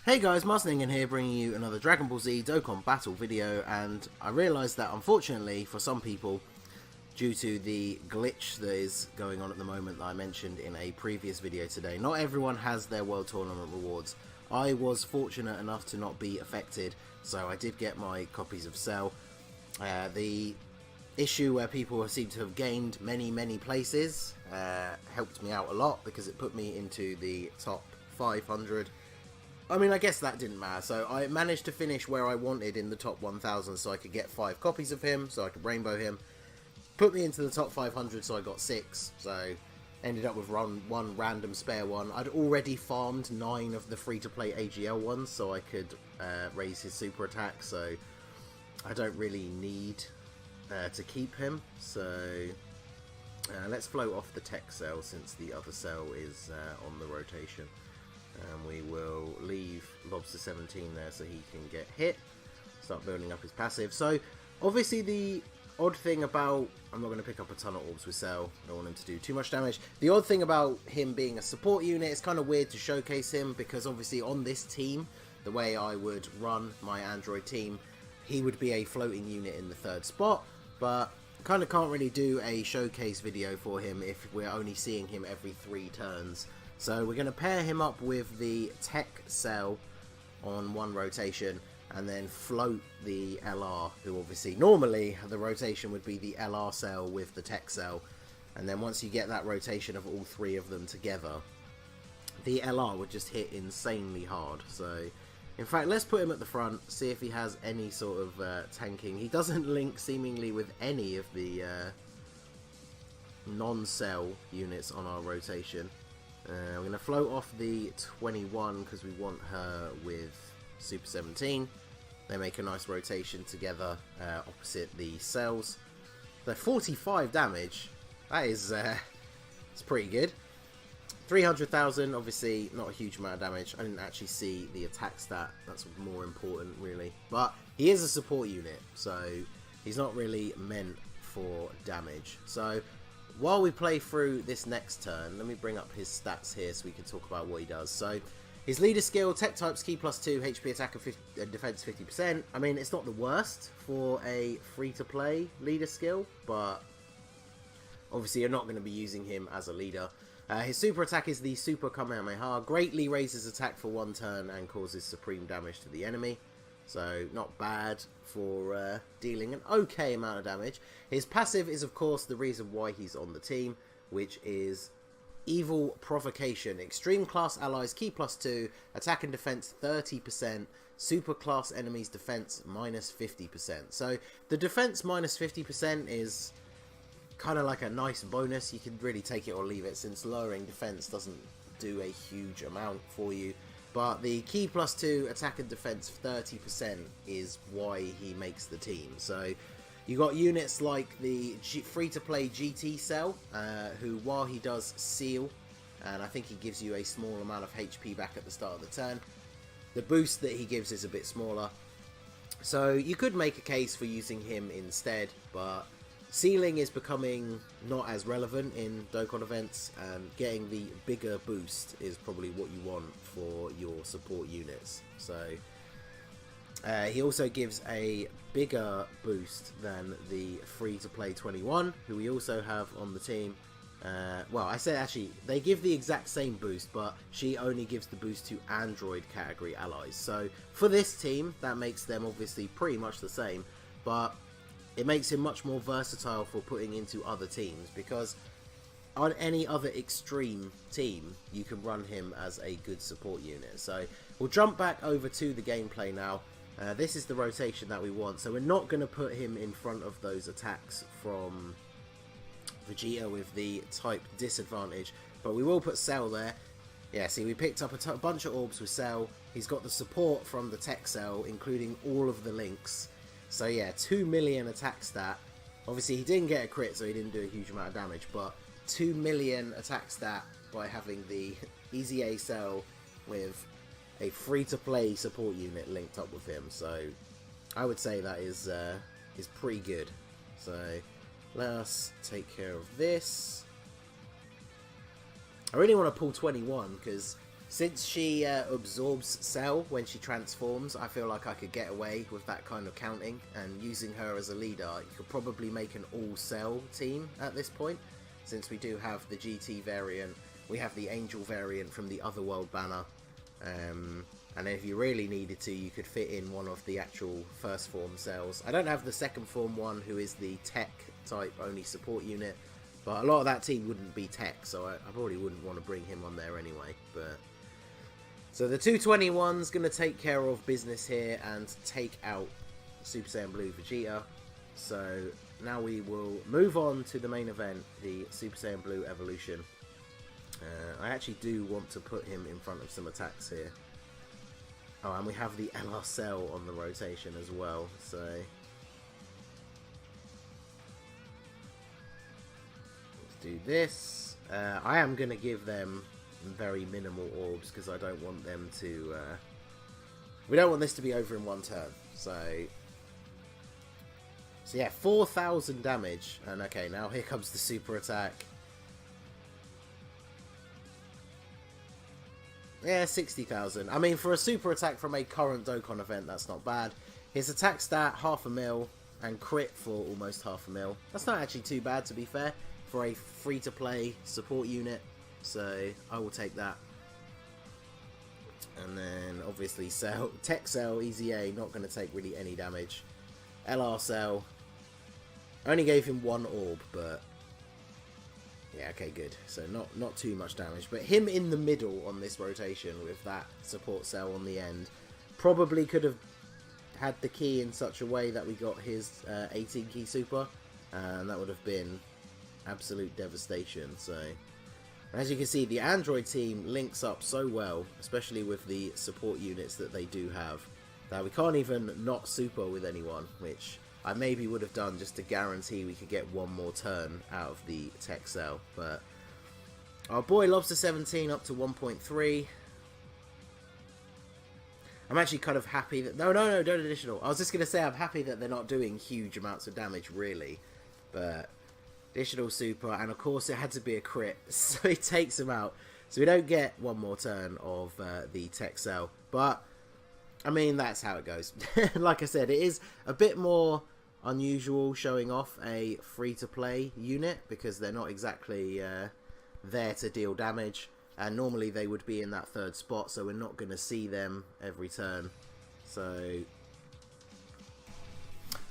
Hey guys, Ningen here, bringing you another Dragon Ball Z Dokkan battle video, and I realised that unfortunately for some people, due to the glitch that is going on at the moment that I mentioned in a previous video today, not everyone has their World Tournament rewards. I was fortunate enough to not be affected, so I did get my copies of Cell. The issue where people seem to have gained many places helped me out a lot because it put me into the top 500. I mean, I guess that didn't matter, so I managed to finish where I wanted in the top 1000 so I could get 5 copies of him, so I could rainbow him. Put me into the top 500, so I got 6, so ended up with one random spare one. I'd already farmed 9 of the free-to-play AGL ones, so I could raise his super attack, so I don't really need to keep him. So let's float off the TEQ Cell since the other cell is on the rotation. And we will leave Lobster 17 there so he can get hit, start building up his passive. So obviously the odd thing about, I'm not going to pick up a ton of orbs with Cell, I don't want him to do too much damage. The odd thing about him being a support unit, it's kind of weird to showcase him because obviously on this team, the way I would run my Android team, he would be a floating unit in the 3rd spot, but kind of can't really do a showcase video for him if we're only seeing him every 3 turns. So we're going to pair him up with the TEQ Cell on one rotation and then float the LR, who obviously normally the rotation would be the LR cell with the TEQ Cell, and then once you get that rotation of all 3 of them together, the LR would just hit insanely hard. So in fact, let's put him at the front, see if he has any sort of tanking. He doesn't link seemingly with any of the non-cell units on our rotation. We're going to float off the 21 because we want her with Super 17. They make a nice rotation together opposite the cells. They're 45 damage. That is it's pretty good. 300,000, obviously not a huge amount of damage. I didn't actually see the attack stat. That's more important really. But he is a support unit, so he's not really meant for damage. So while we play through this next turn, let me bring up his stats here so we can talk about what he does. So, his leader skill, tech types, Ki +2, HP attack and defense 50%. I mean, it's not the worst for a free-to-play leader skill, but obviously you're not going to be using him as a leader. His super attack is the Super Kamehameha, greatly raises attack for 1 turn and causes supreme damage to the enemy. So, not bad for dealing an okay amount of damage. His passive is, of course, the reason why he's on the team, which is Evil Provocation. Extreme class allies, Ki +2, attack and defense 30%, super class enemies defense -50%. So, the defense -50% is kind of like a nice bonus. You can really take it or leave it, since lowering defense doesn't do a huge amount for you. But the Ki +2 attack and defense 30% is why he makes the team. So you got units like the free-to-play GT Cell, who while he does seal, and I think he gives you a small amount of HP back at the start of the turn, the boost that he gives is a bit smaller. So you could make a case for using him instead, but sealing is becoming not as relevant in Dokkan events, and getting the bigger boost is probably what you want for your support units. So he also gives a bigger boost than the free-to-play 21, who we also have on the team. Well, I said actually, they give the exact same boost, but she only gives the boost to Android category allies. So for this team, that makes them obviously pretty much the same, but it makes him much more versatile for putting into other teams, because on any other extreme team, you can run him as a good support unit. So we'll jump back over to the gameplay now. This is the rotation that we want, so we're not going to put him in front of those attacks from Vegeta with the type disadvantage, but we will put Cell there. Yeah, see, we picked up a bunch of orbs with Cell. He's got the support from the TEQ Cell, including all of the links. So yeah, 2 million attack stat. Obviously he didn't get a crit, so he didn't do a huge amount of damage, but 2 million attack stat by having the Easy A Cell with a free-to-play support unit linked up with him. So I would say that is pretty good. So let us take care of this. I really want to pull 21 because Since she absorbs Cell when she transforms, I feel like I could get away with that kind of counting, and using her as a leader, you could probably make an all-Cell team at this point, since we do have the GT variant, we have the Angel variant from the Otherworld banner, and then if you really needed to, you could fit in one of the actual first form Cells. I don't have the second form one, who is the TEQ type only support unit, but a lot of that team wouldn't be TEQ, so I probably wouldn't want to bring him on there anyway, but... So the 221's going to take care of business here and take out Super Saiyan Blue Vegeta. So now we will move on to the main event, the Super Saiyan Blue Evolution. I actually do want to put him in front of some attacks here. Oh, and we have the LR Cell on the rotation as well, so... Let's do this. I am going to give them very minimal orbs because I don't want them to we don't want this to be over in one turn, so yeah, 4,000 damage, and okay, now here comes the super attack. Yeah, 60,000. I mean, for a super attack from a current Dokkan event, that's not bad. His attack stat, 500,000, and crit for almost 500,000. That's not actually too bad, to be fair, for a free-to-play support unit. So I will take that. And then obviously Cell, TEQ Cell, Easy A, not going to take really any damage. LR Cell, I only gave him 1 orb, but yeah, okay, good. So not too much damage. But him in the middle on this rotation with that support cell on the end probably could have had the key in such a way that we got his 18 key super, and that would have been absolute devastation. So as you can see, the Android team links up so well, especially with the support units that they do have, that we can't even not super with anyone, which I maybe would have done just to guarantee we could get one more turn out of the TEQ Cell. But our boy Lobster 17 up to 1.3. I'm actually kind of happy that... No, don't additional. I was just going to say I'm happy that they're not doing huge amounts of damage, really. But... additional super, and of course it had to be a crit, so it takes him out. So we don't get one more turn of the TEQ Cell, but I mean, that's how it goes. Like I said, it is a bit more unusual showing off a free-to-play unit, because they're not exactly there to deal damage, and normally they would be in that 3rd spot, so we're not going to see them every turn. So...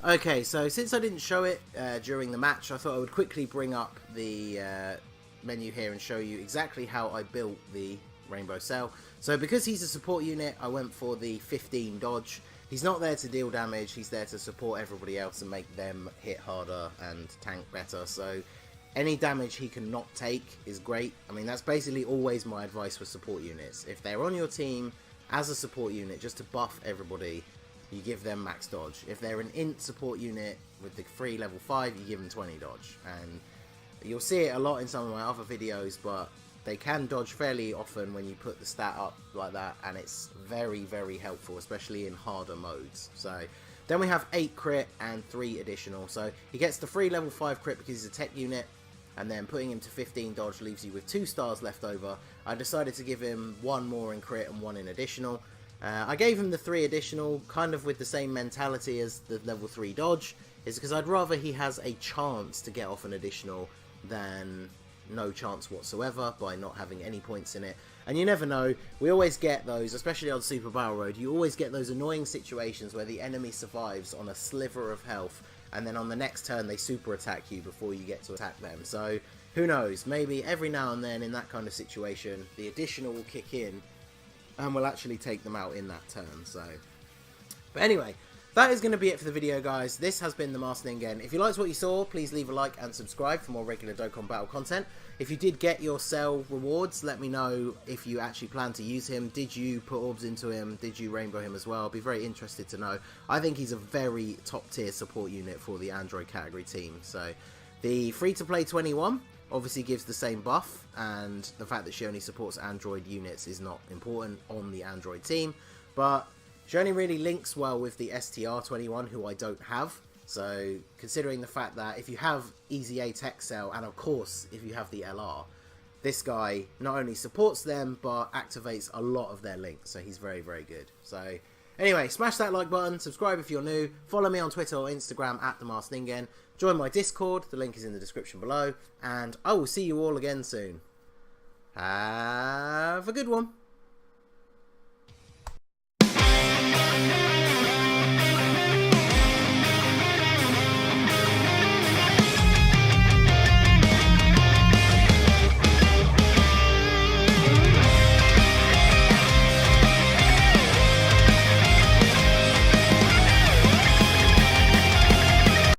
okay, so since I didn't show it during the match, I thought I would quickly bring up the menu here and show you exactly how I built the Rainbow Cell. So because he's a support unit, I went for the 15 dodge. He's not there to deal damage, he's there to support everybody else and make them hit harder and tank better. So any damage he can not take is great. I mean, that's basically always my advice for support units. If they're on your team as a support unit, just to buff everybody, you give them max dodge. If they're an int support unit with the free level 5, you give them 20 dodge. And you'll see it a lot in some of my other videos, but they can dodge fairly often when you put the stat up like that, and it's very, very helpful, especially in harder modes. So then we have 8 crit and 3 additional. So he gets the free level 5 crit because he's a TEQ unit, and then putting him to 15 dodge leaves you with 2 stars left over. I decided to give him 1 more in crit and 1 in additional. I gave him the 3 additional, kind of with the same mentality as the level 3 dodge, is because I'd rather he has a chance to get off an additional than no chance whatsoever by not having any points in it. And you never know, we always get those, especially on Super Battle Road, you always get those annoying situations where the enemy survives on a sliver of health, and then on the next turn they super attack you before you get to attack them. So who knows, maybe every now and then in that kind of situation the additional will kick in and we'll actually take them out in that turn. So, but anyway, that is going to be it for the video, guys. This has been the Master Ningen. If you liked what you saw, please leave a like and subscribe for more regular Dokkan Battle content. If you did get your Cell rewards, let me know if you actually plan to use him. Did you put orbs into him? Did you rainbow him as well? I'll be very interested to know. I think he's a very top tier support unit for the Android category team. So the free-to-play 21 obviously gives the same buff, and the fact that she only supports Android units is not important on the Android team, but she only really links well with the STR21, who I don't have. So considering the fact that if you have Easy A TEQ Cell, and of course if you have the LR, this guy not only supports them, but activates a lot of their links. So he's very, very good. So anyway, smash that like button, subscribe if you're new, follow me on Twitter or Instagram at @TheMaskedNingen, join my Discord, the link is in the description below, and I will see you all again soon. Have a good one.